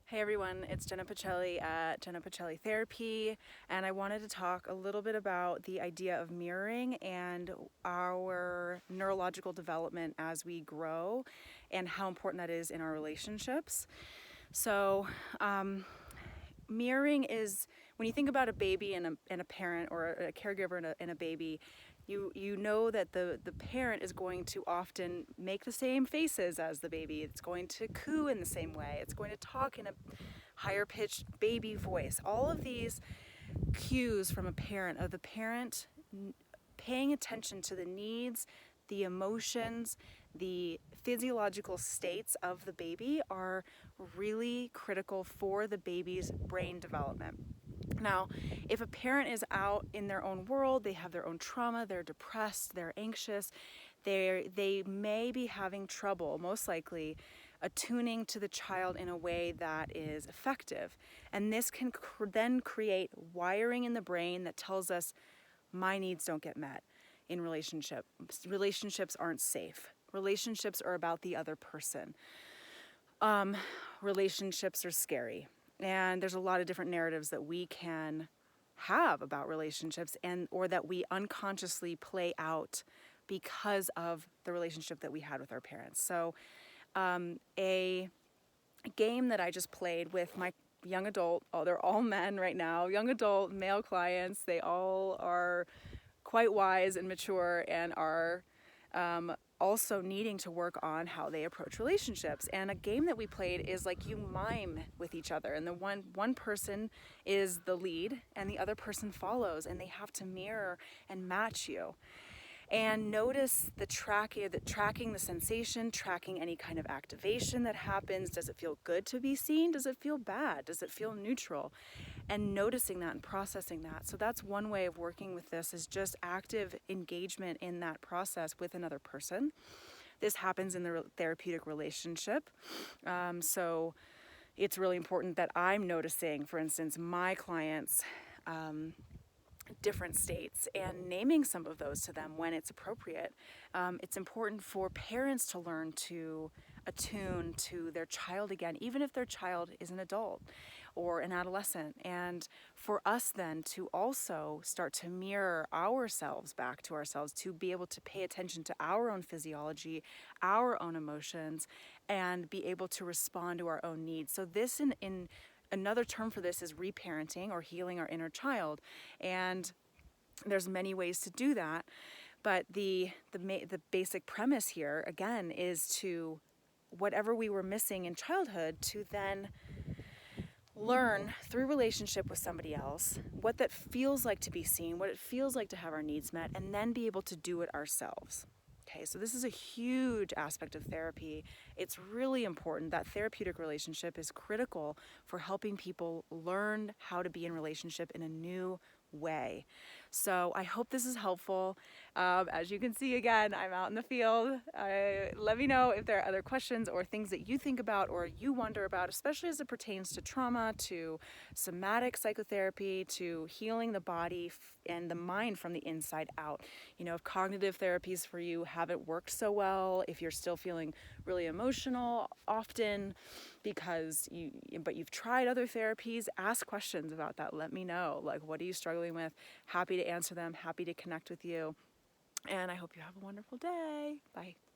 Hey everyone, it's Jenna Pacelli at Jenna Pacelli Therapy, and I wanted to talk a little bit about the idea of mirroring and our neurological development as we grow and how important that is in our relationships. So, mirroring is when you think about a baby and a parent, or a caregiver and a baby, you know that the parent is going to often make the same faces as the baby. It's going to coo in the same way. It's going to talk in a higher pitched baby voice. All of these cues from a parent, of the parent paying attention to the needs, the emotions, the physiological states of the baby are really critical for the baby's brain development. Now, if a parent is out in their own world, they have their own trauma, they're depressed, they're anxious, they may be having trouble, most likely, attuning to the child in a way that is effective. And this can then create wiring in the brain that tells us my needs don't get met in relationship. Relationships aren't safe. Relationships are about the other person. Relationships are scary. And there's a lot of different narratives that we can have about relationships, and or that we unconsciously play out because of the relationship that we had with our parents. So a game that I just played with my young adult, they're all men right now, young adult male clients, they all are quite wise and mature and are also needing to work on how they approach relationships. And a game that we played is like you mime with each other, and the one person is the lead and the other person follows, and they have to mirror and match you. And notice the tracking the sensation, tracking any kind of activation that happens. Does it feel good to be seen? Does it feel bad? Does it feel neutral? And noticing that and processing that. So that's one way of working with this, is just active engagement in that process with another person. This happens in the therapeutic relationship. So it's really important that I'm noticing, for instance, my clients' different states and naming some of those to them when it's appropriate. It's important for parents to learn to attune to their child again, even if their child is an adult or an adolescent, and for us then to also start to mirror ourselves back to ourselves, to be able to pay attention to our own physiology, our own emotions, and be able to respond to our own needs. So this in another term for this is reparenting, or healing our inner child. And there's many ways to do that, but the basic premise here again is to, whatever we were missing in childhood, to then learn through relationship with somebody else what that feels like to be seen, what it feels like to have our needs met, and then be able to do it ourselves. Okay, so this is a huge aspect of therapy. It's really important. That therapeutic relationship is critical for helping people learn how to be in relationship in a new way. So I hope this is helpful. As you can see, again, I'm out in the field. Let me know if there are other questions or things that you think about or you wonder about, especially as it pertains to trauma, to somatic psychotherapy, to healing the body and the mind from the inside out. You know, if cognitive therapies for you haven't worked so well, if you're still feeling really emotional often but you've tried other therapies, ask questions about that. Let me know, like, what are you struggling with? Happy to answer them, happy to connect with you. And I hope you have a wonderful day. Bye.